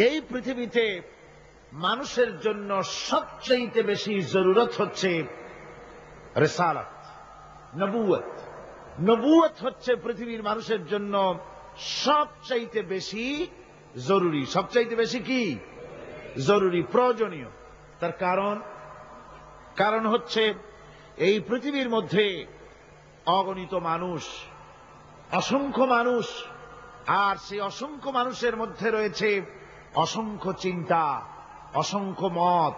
এই পৃথিবীতে মানুষের জন্য সবচেয়ে বেশি জরুরত হচ্ছে রিসালাত, নবুয়ত। নবুয়ত হচ্ছে পৃথিবীর মানুষের জন্য সবচাইতে বেশি জরুরি। সবচাইতে বেশি কি জরুরি, প্রয়োজনীয়। তার কারণ হচ্ছে এই পৃথিবীর মধ্যে অগণিত মানুষ, অসংখ্য মানুষ, আর সেই অসংখ্য মানুষের মধ্যে রয়েছে অসংখ্য চিন্তা, অসংখ্য মত,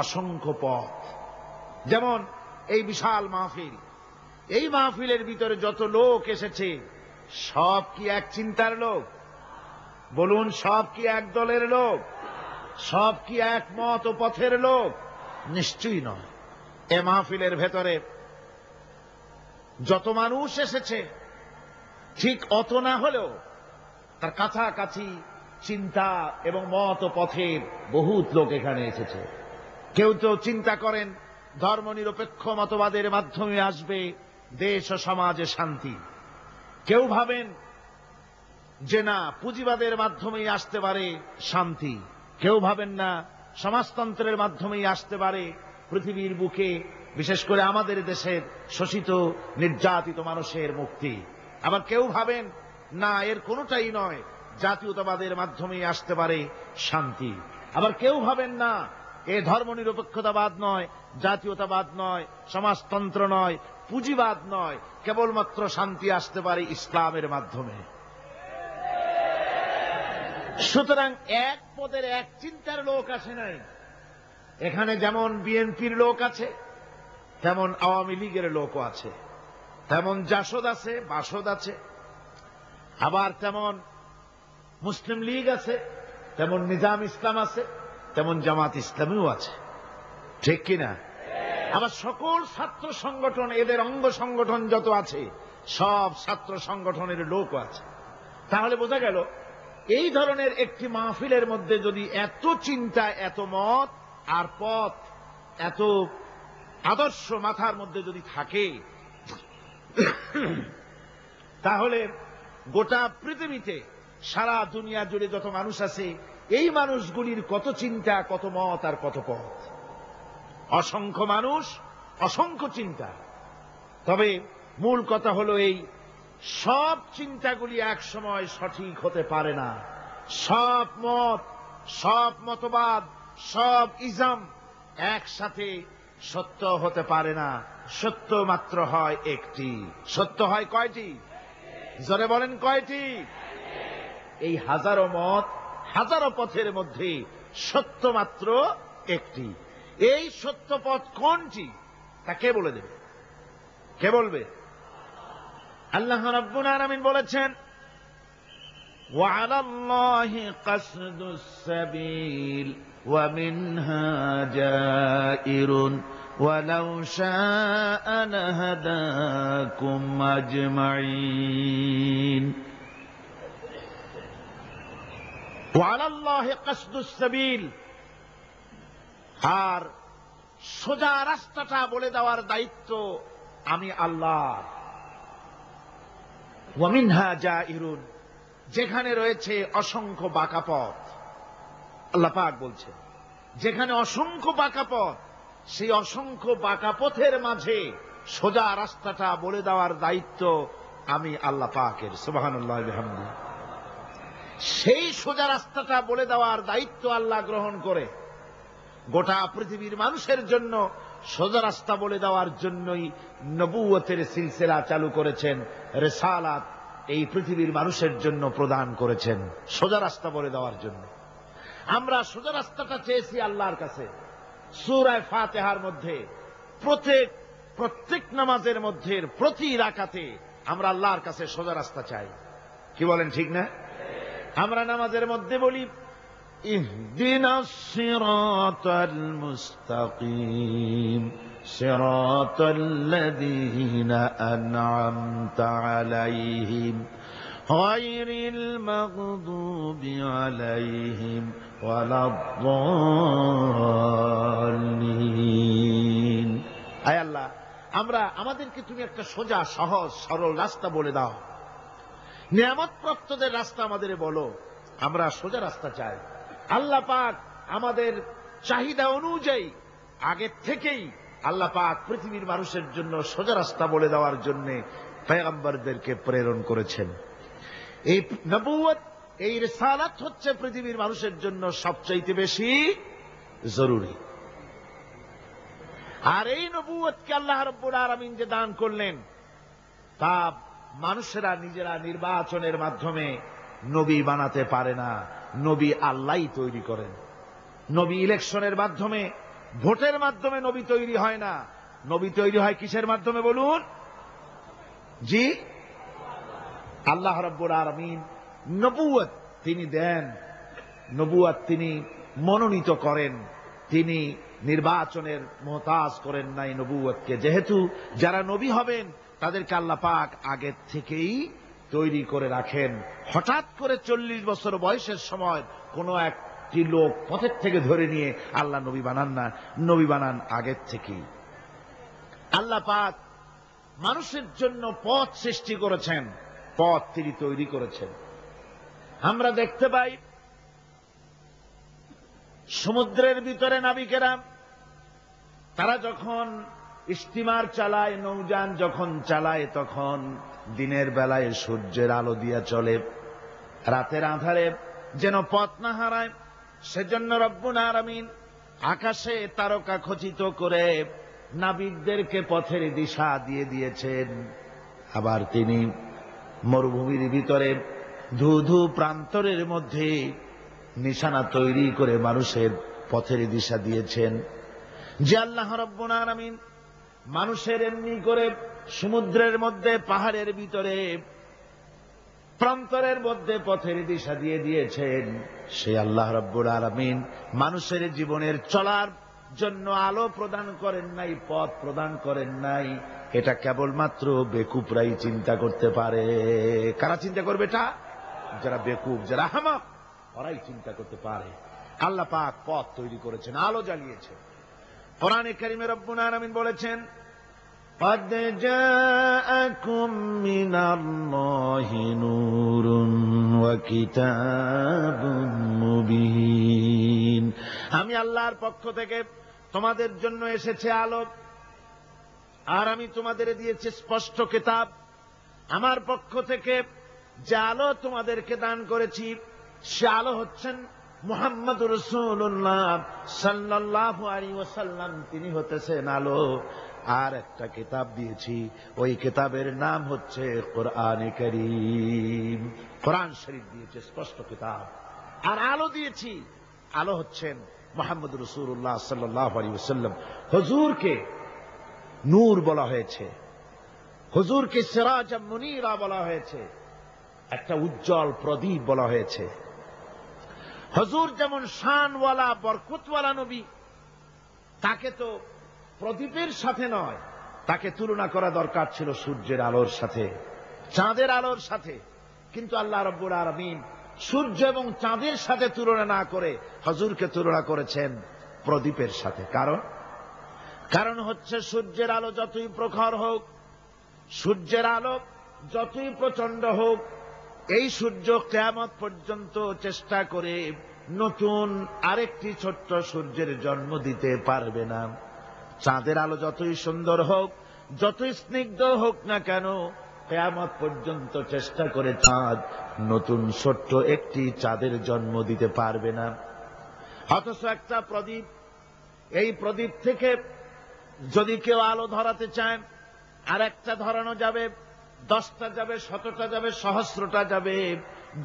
অসংখ্য পথ। যেমন এই বিশাল মাহফিল, এই মাহফিলের ভিতরে যত লোক এসেছে সব কি এক চিন্তার লোক? বলুন, সব কি এক দলের লোক? সব কি এক মত ও পথের লোক? নিশ্চয়ই নয়। এ মাহফিলের ভেতরে যত মানুষ এসেছে ঠিক অত না হলেও তার কাছাকাছি চিন্তা এবং মত ও পথের বহুত লোক এখানে এসেছে। কেউ তো চিন্তা করেন ধর্মনিরপেক্ষ মতবাদের মাধ্যমে আসবে দেশ ও সমাজে শান্তি। কেউ ভাবেন যে না, পুঁজিবাদের মাধ্যমেই আসতে পারে শান্তি। কেউ ভাবেন না সমাজতন্ত্রের মাধ্যমেই আসতে পারে পৃথিবীর বুকে, বিশেষ করে আমাদের দেশের শোষিত নির্যাতিত মানুষের মুক্তি। আবার কেউ ভাবেন না, এর কোনোটাই নয়, জাতীয়তাবাদের মাধ্যমেই আসতে পারে শান্তি। আবার কেউ ভাবেন না, এ ধর্মনিরপেক্ষতাবাদ নয়, জাতীয়তাবাদ নয়, সমাজতন্ত্র নয়, পুঁজিবাদ নয়, কেবলমাত্র শান্তি আসতে পারে ইসলামের মাধ্যমে। সুতরাং এক পদের এক চিন্তার লোক আসে নাই। এখানে যেমন বিএনপির লোক আছে, তেমন আওয়ামী লীগের লোকও আছে, তেমন জাসদ আছে, বাসদ আছে, আবার তেমন মুসলিম লীগ আছে, তেমন নিজাম ইসলাম আছে, তেমন জামাত ইসলামীও আছে। ঠিক কিনা? আবার সকল ছাত্র সংগঠন, এদের অঙ্গ সংগঠন যত আছে, সব ছাত্র সংগঠনের লোকও আছে। তাহলে বোঝা গেল এই ধরনের একটি মাহফিলের মধ্যে যদি এত চিন্তা, এত মত আর পথ, এত আদর্শ মাথার মধ্যে যদি থাকে, তাহলে গোটা পৃথিবীতে সারা দুনিয়া জুড়ে যত মানুষ আছে, এই মানুষগুলির কত চিন্তা, কত মত আর কত পথ। অসংখ্য মানুষ, অসংখ্য চিন্তা। তবে মূল কথা হলো এই, সব চিন্তাগুলি এক সময় সঠিক হতে পারে না। সব মত, সব মতবাদ, সব ইজম একসাথে সত্য হতে পারে না। সত্য মাত্র হয় একটি। সত্য হয় কয়টি? জোরে বলেন, কয়টি? এই হাজারো মত, হাজারো পথের মধ্যে সত্য মাত্র একটি। এই সত্য পথ কোনটি তা কে বলে দেবে? কে বলবে? আল্লাহ রাব্বুল আলামিন বলেছেন, ওয়ালাল্লাহি কাসদুস সাবিল ওয়া মিনহা জাইরুন ওয়ালাউ শাআ লাহাদাকুম আজমাইন। ওয়ালাল্লাহি কাসদুস সাবিল, আর সোজা রাস্তাটা বলে দেওয়ার দায়িত্ব আমি আল্লাহর। ওয়া মিনহা জাইরুন, যেখানে রয়েছে অসংখ্য বাঁকা পথ। আল্লাহ পাক বলছেন, যেখানে অসংখ্য বাঁকা পথ, সেই অসংখ্য বাঁকা পথের মাঝে সোজা রাস্তাটা বলে দেওয়ার দায়িত্ব আমি আল্লাহ পাকের। সুবহানাল্লাহ ওয়া বিহামদিহি। সেই সোজা রাস্তাটা বলে দেওয়ার দায়িত্ব আল্লাহ গ্রহণ করে গোটা পৃথিবীর মানুষের জন্য সোজা রাস্তা বলে দেওয়ার জন্যই নবুয়তের সিলসিলা চালু করেছেন, রিসালাত এই পৃথিবীর মানুষের জন্য প্রদান করেছেন, সোজা রাস্তা বলে দেওয়ার জন্য। আমরা সোজা রাস্তাটা চেয়েছি আল্লাহর কাছে। সূরা ফাতিহার মধ্যে প্রত্যেক নামাজের মধ্যে প্রতি রাকাতে আমরা আল্লাহর কাছে সোজা রাস্তা চাই। কি বলেন, ঠিক না? আমরা নামাজের মধ্যে বলি, ইহদিনাস সিরাতাল মুস্তাকিম সিরাতাল্লাযীনা আন'আমতা আলাইহিম গায়রিল মাগদুবি আলাইহিম ওয়ালাদ-দাল্লিন। আয় আল্লাহ, আমাদেরকে তুমি একটা সোজা, সহজ, সরল রাস্তা বলে দাও। নিয়ামত প্রাপ্তদের রাস্তা আমাদের বলো। আমরা সোজা রাস্তা চাই। আল্লাহ পাক আমাদের চাহিদা অনুযায়ী আগের থেকেই আল্লাহ পাক পৃথিবীর মানুষের জন্য সোজা রাস্তা বলে দেওয়ার জন্য পয়গম্বরদেরকে প্রেরণ করেছেন। এই নবুয়ত, এই রিসালাত হচ্ছে পৃথিবীর মানুষের জন্য সবচাইতে বেশি জরুরি। আর এই নবুয়তকে আল্লাহ রাব্বুল আলামিন যে দান করলেন, তা মানুষেরা নিজেরা নির্বাচনের মাধ্যমে নবী বানাতে পারে না, নবী আল্লাহই তৈরি করেন। নবী ইলেকশনের মাধ্যমে, ভোটের মাধ্যমে নবী তৈরি হয় না। নবী তৈরি হয় কিসের মাধ্যমে বলুন? জি, আল্লাহ রাব্বুল আলামিন নবুয়ত তিনি দেন, নবুয়ত তিনি মনোনীত করেন, তিনি নির্বাচনের মোহতাজ করেন নাই নবুয়তকে। যেহেতু যারা নবী হবেন তাদেরকে আল্লাহ পাক আগের থেকেই তৈরি করে রাখেন। হঠাৎ করে 40 বছর বয়সের সময় কোনো একটি লোক পথের থেকে ধরে নিয়ে আল্লাহ নবী বানান না, নবী বানান আগের থেকেই। আল্লাহ পাক মানুষের জন্য পথ সৃষ্টি করেছেন, পথ তিনি তৈরি করেছেন। আমরা দেখতে পাই সমুদ্রের ভিতরে নাবিকেরা তারা যখন স্টিমার চালায়, নৌযান যখন চালায়, তখন দিনের বেলায় সূর্যের আলো দিয়া চলে, রাতের আঁধারে যেন পথ না হারায় সেজন্য রব্বুল আলামিন আকাশে তারকা খচিত করে নাবিকদেরকে পথের দিশা দিয়ে দিয়েছেন। আবার তিনি মরুভূমির ভিতরে ধুধু প্রান্তরের মধ্যে নিশানা তৈরি করে মানুষের পথের দিশা দিয়েছেন। যে আল্লাহ রাব্বুল আলামিন মানুষের এমনি করে সমুদ্রের মধ্যে, পাহাড়ের ভিতরে, প্রান্তরের মধ্যে পথের দিশা দিয়ে দিয়েছেন, সেই আল্লাহ রাব্বুল আলামিন মানুষের জীবনের চলার জন্য আলো প্রদান করেন নাই, পথ প্রদান করেন নাই। এটা কেবলমাত্র বেকুবরাই চিন্তা করতে পারে। কারা চিন্তা করবে এটা? যারা বেকুব, যারা আহমক, ওরাই চিন্তা করতে পারে। আল্লাহ পাক পথ তৈরি করেছেন, আলো জ্বালিয়েছেন। কোরআনে কারিমে রব্বুল আলামিন বলেছেন, قد جاءكم من الله نور وكتاب مبين। আমি আল্লাহর পক্ষ থেকে তোমাদের জন্য এসেছে আলো, আর আমি তোমাদের দিয়েছি স্পষ্ট কিতাব। আমার পক্ষ থেকে যে আলো তোমাদেরকে দান করেছি, সে আলো হচ্ছেন মুহাম্মদুর রাসূলুল্লাহ সাল্লাল্লাহু আলাইহি ওয়াসাল্লাম, তিনি হতেছেন আলো। আর একটা কিতাব দিয়েছি, ওই কিতাবের নাম হচ্ছে কোরআনে কারীম। কোরআন শরীফ দিয়েছে, স্পষ্ট কিতাব। আর আলো দিয়েছি, আলো হচ্ছেন মুহাম্মদুর রাসূলুল্লাহ সাল্লাল্লাহু আলাইহি ওয়াসাল্লাম। হুজুরকে নূর বলা হয়েছে, হুজুরকে সিরাজাম মুনীরা বলা হয়েছে, একটা উজ্জ্বল প্রদীপ বলা হয়েছে। হুজুর যেমন শানওয়ালা, বরকতওয়ালা নবী, তাকে তো প্রদীপের সাথে নয়, তাকে তুলনা করা দরকার ছিল সূর্যের আলোর সাথে, চাঁদের আলোর সাথে। কিন্তু আল্লাহ রাব্বুল আলামিন সূর্য এবং চাঁদের সাথে তুলনা না করে হুজুরকে তুলনা করেছেন প্রদীপের সাথে। কারণ হচ্ছে সূর্যের আলো যতই প্রখর হোক, সূর্যের আলো যতই প্রচন্ড হোক, এই সূর্য কিয়ামত পর্যন্ত চেষ্টা করে নতুন আরেকটি ছোট্ট সূর্যের জন্ম দিতে পারবে না। চাঁদের আলো যতই সুন্দর হোক, যতই স্নিগ্ধ হোক না কেন, কিয়ামত পর্যন্ত চেষ্টা করে চাঁদ নতুন ছোট্ট একটি চাঁদের জন্ম দিতে পারবে না। অথচ একটা প্রদীপ, এই প্রদীপ থেকে যদি কেউ আলো ধরাতে চায়, আর একটা ধরানো যাবে, 10টা যাবে, 100টা যাবে, সহস্রটা যাবে।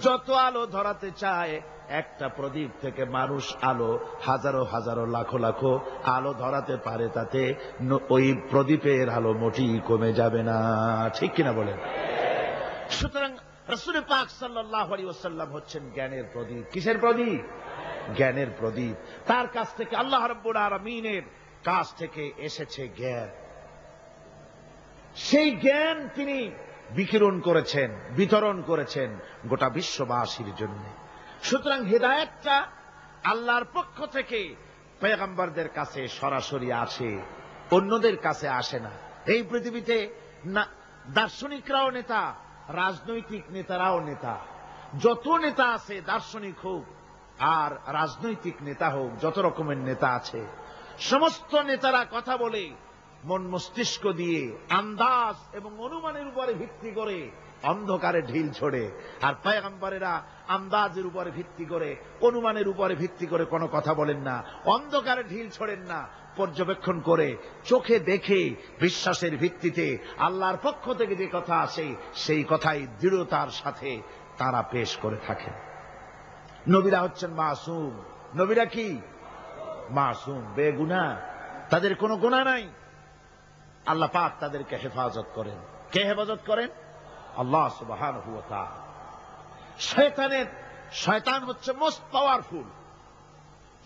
যত আলো ধরাতে চায়, একটা প্রদীপ থেকে মানুষ আলো হাজারো হাজারো লাখো লাখো আলো ধরাতে পারে, তাতে ওই প্রদীপের আলো মোটেই কমে যাবে না। ঠিক কিনা বলেন? সুতরাং রাসূল পাক সাল্লাল্লাহু আলাইহি ওয়াসাল্লাম হচ্ছেন জ্ঞানের প্রদীপ। কিসের প্রদীপ? জ্ঞানের প্রদীপ। তার কাছ থেকে, আল্লাহ রাব্বুল আলামিনের কাছ থেকে এসেছে জ্ঞান। সেই জ্ঞান তিনি বিকিরণ করেছেন, বিতরণ করেছেন গোটা বিশ্ববাসীর জন্য। সুতরাং হিদায়াতটা আল্লাহর পক্ষ থেকে পয়গম্বরদের কাছে সরাসরি আসে, অন্যদের কাছে আসে না। এই পৃথিবীতে দার্শনিকরাও নেতা, রাজনৈতিক নেতারাও নেতা। যত নেতা আছে, দার্শনিক হোক, আর রাজনৈতিক নেতা হোক, যত রকমের নেতা আছে, সমস্ত নেতারা কথা বলে মন মস্তিষ্ক দিয়ে আন্দাজ এবং অনুমানের উপরে ভিত্তি করে অন্ধকারে ঢিল ছোড়ে। আর পয়গম্বরেরা আন্দাজের উপরে ভিত্তি করে, অনুমানের উপরে ভিত্তি করে কোনো কথা বলেন না, অন্ধকারে ঢিল ছোড়েন না, পর্যবেক্ষণ করে চোখে দেখে বিশ্বাসের ভিত্তিতে আল্লাহর পক্ষ থেকে যে কথা আসে সেই কথাই দৃঢ়তার সাথে তারা পেশ করে থাকেন। নবীরা হচ্ছেন মাসুম। নবীরা কি মাসুম, বেগুনাহ, তাদের কোনো গুনাহ নাই। আল্লাহ পাক তাদেরকে হেফাজত করেন। কে হেফাজত করেন? আল্লাহ সুবহানাহু ওয়া তাআলা। শয়তান হচ্ছে মোস্ট পাওয়ারফুল।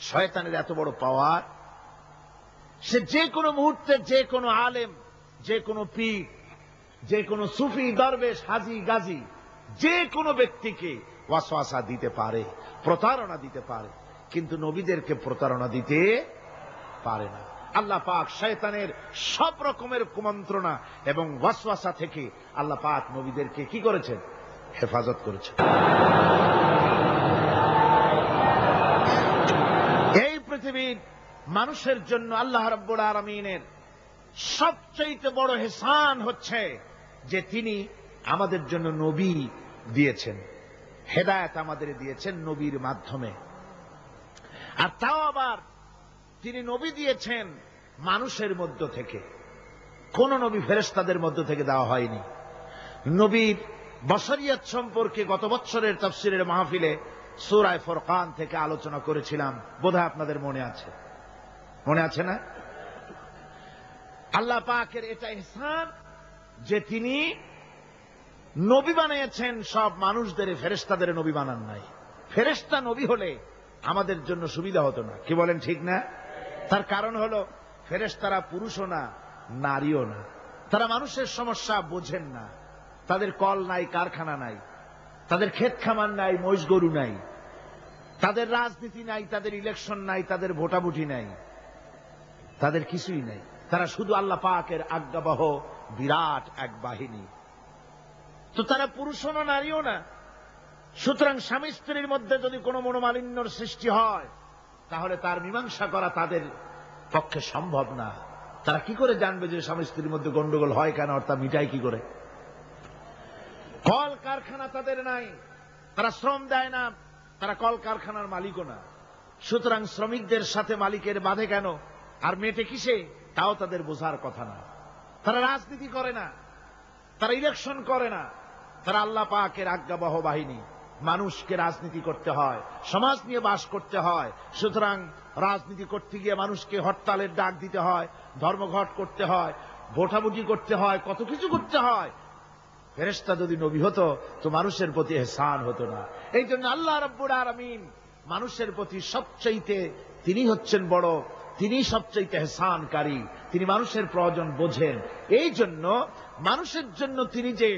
শয়তানের এত বড় পাওয়ার, সে যে কোনো মুহূর্তে যে কোনো আলেম, যে কোনো পীর, যে কোনো সুফি, দরবেশ, হাজি, গাজী, যে কোনো ব্যক্তিকে ওয়াসওয়াসা দিতে পারে, প্রতারণা দিতে পারে, কিন্তু নবীদেরকে প্রতারণা দিতে পারে না। আল্লাহ পাক শয়তানের সব রকমের কুমন্ত্রণা এবং ওয়াসওয়াসা থেকে আল্লাহ পাক নবীদেরকে কি করেছেন? হেফাজত করেছেন। এই পৃথিবীর মানুষের জন্য আল্লাহ রাব্বুল আলামিনের সবচেয়ে বড় ইহসান হচ্ছে যে তিনি আমাদের জন্য নবী দিয়েছেন, হেদায়েত আমাদের দিয়েছেন নবীর মাধ্যমে। আর তাও আবার তিনি নবী দিয়েছেন মানুষের মধ্য থেকে, কোন নবী ফেরেশতাদের মধ্য থেকে দেওয়া হয়নি। নবীর বশরিয়ত সম্পর্কে গত বছরের তাফসীরের মাহফিলে সূরা ফুরকান থেকে আলোচনা করেছিলাম, বোধহয় আপনাদের মনে আছে, মনে আছে না? আল্লাহ পাকের এটা ইহসান যে তিনি নবী বানিয়েছেন সব মানুষদের, ফেরেশতাদের নবী বানান নাই। ফেরেশতা নবী হলে আমাদের জন্য সুবিধা হতো না, কি বলেন ঠিক না? তার কারণ হলো ফেরেশতারা পুরুষও না, নারীও না, তারা মানুষের সমস্যা বোঝেন না, তাদের কল নাই, কারখানা নাই, তাদের ক্ষেত খামার নাই, মহিষ গরু নাই, তাদের রাজনীতি নাই, তাদের ইলেকশন নাই, তাদের ভোটাভুটি নাই, তাদের কিছুই নাই। তারা শুধু আল্লাহ পাকের আজ্ঞাবহ বিরাট এক বাহিনী। তো তারা পুরুষও না, নারীও না। সুতরাং স্বামী স্ত্রীর মধ্যে যদি কোনো মনোমালিন্যর সৃষ্টি হয় তাহলে তার মীমাংসা করা তাদের পক্ষে সম্ভব না। তারা কি করে জানবে যে স্বামী স্ত্রীর মধ্যে গন্ডগোল হয় কেন, আর তা মিটাই কি করে? কল কারখানা তাদের নাই, তারা শ্রম দেয় না, তারা কল কারখানার মালিকও না। সুতরাং শ্রমিকদের সাথে মালিকের বাধে কেন, আর মেটে কিসে, তাও তাদের বোঝার কথা না। তারা রাজনীতি করে না, তারা ইলেকশন করে না, তারা আল্লাহ পাকের আজ্ঞাবহ বাহিনী। মানুষকে রাজনীতি করতে হয়, সমাজ নিয়ে বাস করতে হয়। সুতরাং রাজনীতি করতে গিয়ে মানুষকে হরতালের ডাক দিতে হয়, ধর্মঘট করতে হয়, ভোটাভুটি করতে হয়, কত কিছু করতে হয়। ফেরেশতা যদি নবী হতো তো মানুষের প্রতি ইহসান হতো না। এই জন্য আল্লাহ রাব্বুল আলামিন মানুষের প্রতি সবচাইতে তিনি হচ্ছেন বড়, তিনি সবচাইতে ইহসানকারী, তিনি মানুষের প্রয়োজন বোঝেন। এই জন্য মানুষের জন্য তিনি যে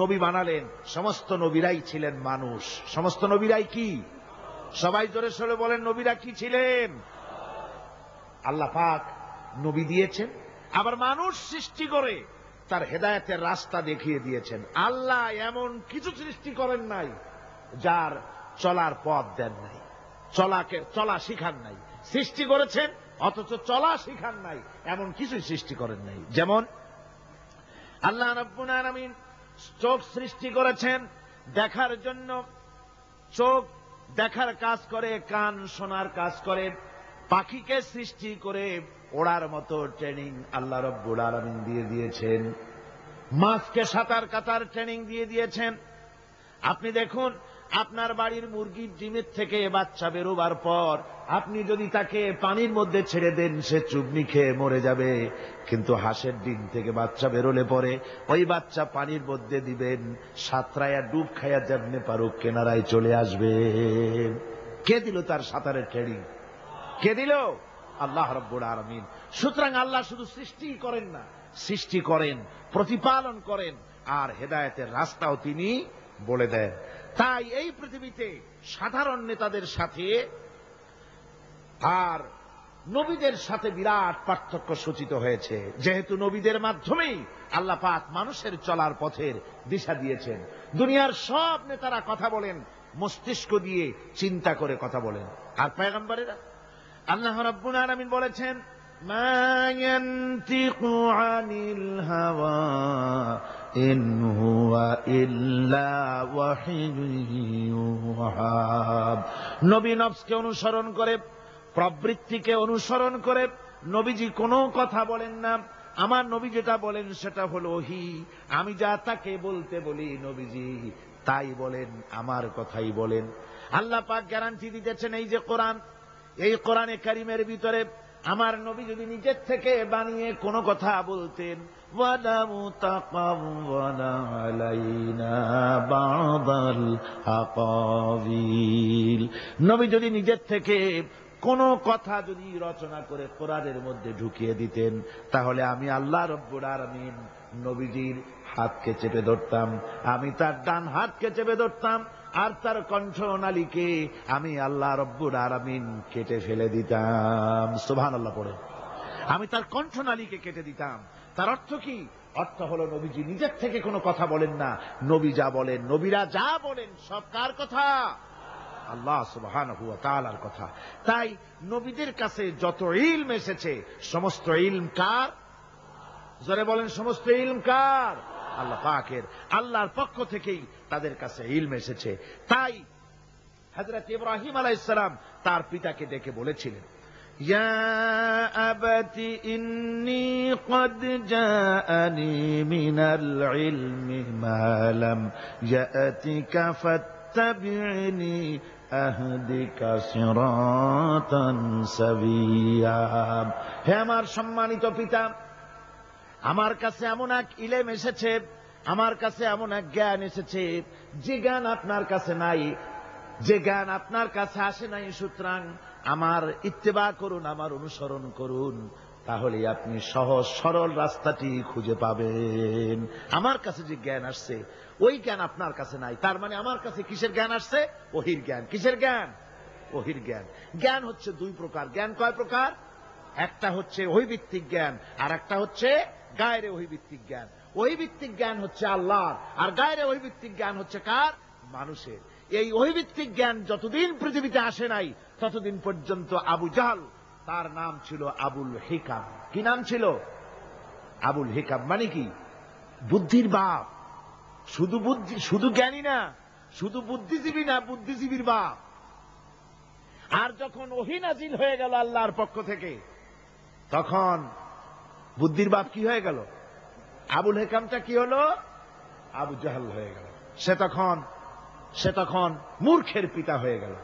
নবী বানালেন, সমস্ত নবীরাই ছিলেন মানুষ। সমস্ত নবীরাই কি? সবাই জোরে সোরে বলেন, নবীরা কি ছিলেন? আল্লাহ পাক নবী দিয়েছেন, আবার মানুষ সৃষ্টি করে তার হেদায়েতের রাস্তা দেখিয়ে দিয়েছেন। আল্লাহ এমন কিছু সৃষ্টি করেন নাই যার চলার পথ দেন নাই, চলা শিখান নাই। সৃষ্টি করেছেন অথচ চলা শিখান নাই, এমন কিছুই সৃষ্টি করেন নাই। যেমন আল্লাহ রাব্বুল আলামিন চোখ সৃষ্টি করেছেন দেখার জন্য, চোখ দেখার কাজ করে, কান শোনার কাজ করে। পাখিকে সৃষ্টি করে ওড়ার মতো ট্রেনিং আল্লাহ রাব্বুল আলামিন দিয়ে দিয়েছেন। মাছকে সাঁতার কাটার ট্রেনিং দিয়ে দিয়েছেন। আপনি দেখুন, আপনার বাড়ির মুরগির ডিমের থেকে বাচ্চা বেরোবার পর আপনি যদি তাকে পানির মধ্যে ছেড়ে দেন সে চুবনি খেয়ে মরে যাবে, কিন্তু হাঁসের ডিম থেকে বাচ্চা বেরোলে পরে ওই বাচ্চা পানির মধ্যে দিবেন, সাঁতরায়া ডুব খাইয়া যেমনি পারুক কেনারায় চলে আসবে। কে দিল তার সাঁতারের ট্রেনিং? কে দিল? আল্লাহ রাব্বুল আলামিন। সুতরাং আল্লাহ শুধু সৃষ্টি করেন না, সৃষ্টি করেন, প্রতিপালন করেন, আর হেদায়েতের রাস্তাও তিনি বলে দেন। তাই এই পৃথিবীতে সাধারণ নেতাদের সাথে আর নবীদের সাথে বিরাট পার্থক্য সূচিত হয়েছে, যেহেতু নবীদের মাধ্যমেই আল্লাহ পাক মানুষের চলার পথের দিশা দিয়েছেন। দুনিয়ার সব নেতারা কথা বলেন মস্তিষ্ক দিয়ে চিন্তা করে কথা বলেন। আর পয়গম্বরেরা, আল্লাহ রাব্বুল আলামিন বলেছেন, মা ইয়ানতিকু আনিল হাওয়া ইন হুয়া ইল্লা ওয়াহিয়ুন ইউহা। নবী নফসকে অনুসরণ করে, প্রবৃত্তিকে অনুসরণ করে নবীজি কোনো কথা বলেন না। আমার নবী যেটা বলেন সেটা হলো ওহী। আমি যা তাকে বলতে বলি নবীজি তাই বলেন, আমার কথাই বলেন। আল্লাহ পাক গ্যারান্টি দিতেছেন, এই যে কোরআন, এই কোরআনে কারিমের ভিতরে আমার নবী যদি নিজের থেকে বানিয়ে কোনো কথা বলতেন, ওয়ালাউ তাকাওয়ালা আলাইনা বাদাল আকাবিল, নবী যদি নিজের থেকে কোনো কথা যদি রচনা করে কোরআনের মধ্যে ঢুকিয়ে দিতেন, তাহলে আমি আল্লাহ রব্বুল আলামিন নবীজির হাতকে চেপে ধরতাম, আমি তার ডান হাতকে চেপে ধরতাম, আর তার কণ্ঠনালীকে আমি আল্লাহ রব্বুল আলামিন কেটে ফেলে দিতাম। সুবহানাল্লাহ পড়ে। আমি তার কণ্ঠনালীকে কেটে দিতাম। তার অর্থ কি? অর্থ হলো নবীজি নিজের থেকে কোনো কথা বলেন না। নবী যা বলেন, নবীরা যা বলেন সব কার কথা? আল্লাহ সুবহানাহু ওয়া তাআলার কথা। তাই নবীদের কাছে যত ইলম এসেছে সমস্ত ইলম কার? জোরে বলেন, সমস্ত ইলম কার? আল্লাহ পাকের। আল্লাহর পক্ষ থেকেই তাদের কাছে ইলম এসেছে। তাই হযরত ইব্রাহিম আলাইহিস সালাম তার পিতাকে ডেকে বলেছিলেন, ইয়া আবাতি ইন্নী ক্বাদ জাআনি মিনাল ইলমি মা লাম ইয়াতিকা ফাত্তাবি'নি আহদিকা সিরাতান সাবিয়্যা। হে আমার সম্মানিত পিতা, আমার কাছে এমন এক ইলম এসেছে, আমার কাছে এমন এক জ্ঞান এসেছে যে জ্ঞান আপনার কাছে নাই, যে জ্ঞান আপনার কাছে আসে নাই। সুতরাং আমার ইত্তেবা করুন, আমার অনুসরণ করুন, তাহলে আপনি সহজ সরল রাস্তাটি খুঁজে পাবেন। আমার কাছে যে জ্ঞান আসছে ওই জ্ঞান আপনার কাছে নাই। তার মানে আমার কাছে কিসের জ্ঞান আসছে? ওহীর জ্ঞান। কিসের জ্ঞান? ওহীর জ্ঞান। জ্ঞান হচ্ছে দুই প্রকার। জ্ঞান কয় প্রকার? একটা হচ্ছে ওহীভিত্তিক জ্ঞান, আর একটা হচ্ছে গায়রে ওহীভিত্তিক জ্ঞান। ওহীভিত্তিক জ্ঞান হচ্ছে আল্লাহর, আর গায়রে ওহীভিত্তিক জ্ঞান হচ্ছে কার? মানুষের। এই ওহীভিত্তিক জ্ঞান যতদিন পৃথিবীতে আসে নাই ততদিন পর্যন্ত আবু জাহল, তার নাম ছিল আবুল হিকাম। কি নাম ছিল? আবুল হিকাম। মানে কি? বুদ্ধির বাপ। শুধু বুদ্ধি, শুধু জ্ঞানী না, শুধু বুদ্ধিজীবী না, বুদ্ধিজীবীর বাপ। আর যখন ওহী নাজিল হয়ে গেল আল্লাহর পক্ষ থেকে, তখন বুদ্ধির বাপ কি হয়ে গেল? আবুল হিকামটা কি হলো? আবু জাহল হয়ে গেল। সে তখন মূর্খের পিতা হয়ে গেল।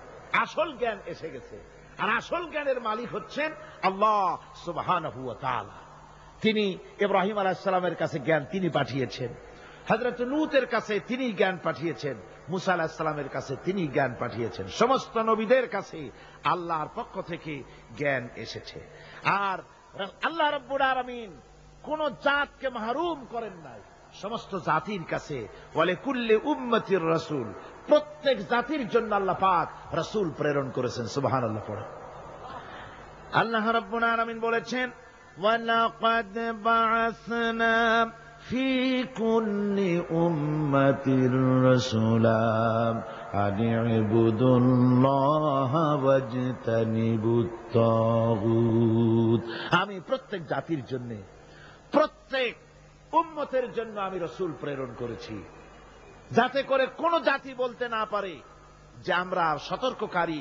আসল জ্ঞান এসে গেছে, আর আসল জ্ঞানের মালিক হচ্ছেন আল্লাহ সুবহানাহু ওয়া তাআলা। তিনি ইব্রাহিম আলাইহিস সালামের কাছে জ্ঞান তিনি পাঠিয়েছেন, হযরত লূতের কাছে তিনি জ্ঞান পাঠিয়েছেন, মুসা আলাইহিস সালামের কাছে তিনি জ্ঞান পাঠিয়েছেন। সমস্ত নবীদের কাছে আল্লাহর পক্ষ থেকে জ্ঞান এসেছে। আর আল্লাহ রাব্বুল আলামিন কোন জাতকে মাহরুম করেন নাই। সমস্ত জাতির কাছে ওয়ালি কুল্লি উম্মতির রাসূল, প্রত্যেক জাতির জন্য আল্লাহ পাক রাসূল প্রেরণ করেছেন। সুবহানাল্লাহ পড়ে। আল্লাহ রাব্বুল আলামিন বলেছেন, ওয়ালাকাদ বাআসনা ফি কুল্লি উম্মাতির রাসূলা আন ইবুদুল্লাহা ওয়াজতানিবুত তাগুত। আমি প্রত্যেক জাতির জন্য, প্রত্যেক উম্মতের জন্য আমি রাসূল প্রেরণ করেছি, যাতে করে কোন জাতি বলতে না পারে যে আমরা সতর্ককারী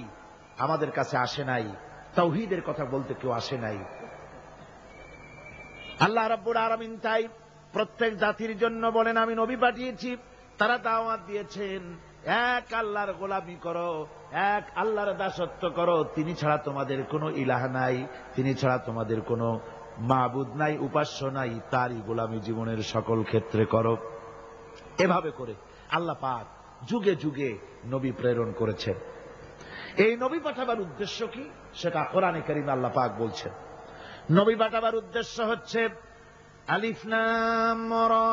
আমাদের কাছে আসে নাই, তাওহীদের কথা বলতে কেউ আসে নাই। আল্লাহ রাব্বুল আলামিন তাই প্রত্যেক জাতির জন্য বলেন আমি নবী পাঠিয়েছি। তারা দাওয়াত দিয়েছেন এক আল্লাহর গোলামি করো, এক আল্লাহর দাসত্ব করো, তিনি ছাড়া তোমাদের কোনো ইলাহ নাই, তিনি ছাড়া তোমাদের কোনো মাবুদ নাই, উপাস্য নাই, তারই গোলামি জীবনের সকল ক্ষেত্রে করো। এভাবে করে আল্লাহ পাক যুগে যুগে নবী প্রেরণ করেছেন। এই নবী পাঠাবার উদ্দেশ্য কি সেটা কোরআনে কারীমে আল্লাহ পাক বলছেন। নবী পাঠাবার উদ্দেশ্য হচ্ছে আলিফ লাম রা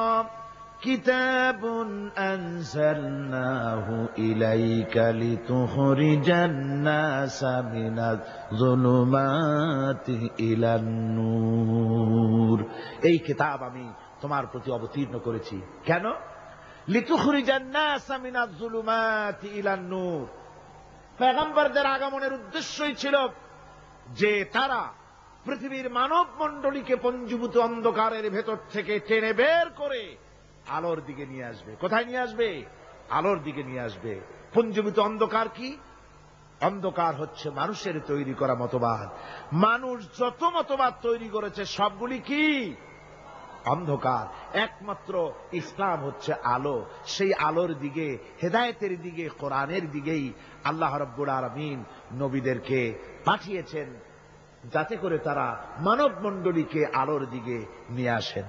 কিতাবুন আনজালনাহু ইলাইকা লিতুখরিজান নাসা মিনাজ যুলুমাতি ইলান নূর। এই কিতাব আমি তোমার প্রতি অবতীর্ণ করেছি। কেন? লিতুখরিজান নাস মিনাজ যুলুমাতি ইলান নূর। পয়গম্বরদের আগমনের উদ্দেশ্যই ছিল যে তারা পৃথিবীর মানব মণ্ডলীকে পঞ্জীভূত অন্ধকারের ভেতর থেকে টেনে বের করে আলোর দিকে নিয়ে আসবে। কোথায় নিয়ে আসবে? আলোর দিকে নিয়ে আসবে। পঞ্জীভূত অন্ধকার কি? অন্ধকার হচ্ছে মানুষের তৈরি করা মতবাদ। মানুষ যত মতবাদ তৈরি করেছে সবগুলি কি? অন্ধকার। একমাত্র ইসলাম হচ্ছে আলো। সেই আলোর দিকে, হেদায়েতের দিকে, কোরআনের দিকেই আল্লাহ রাব্বুল আলামিন নবীদেরকে পাঠিয়েছেন, যাতে করে তারা মানব মণ্ডলীকে আলোর দিকে নিয়ে আসেন।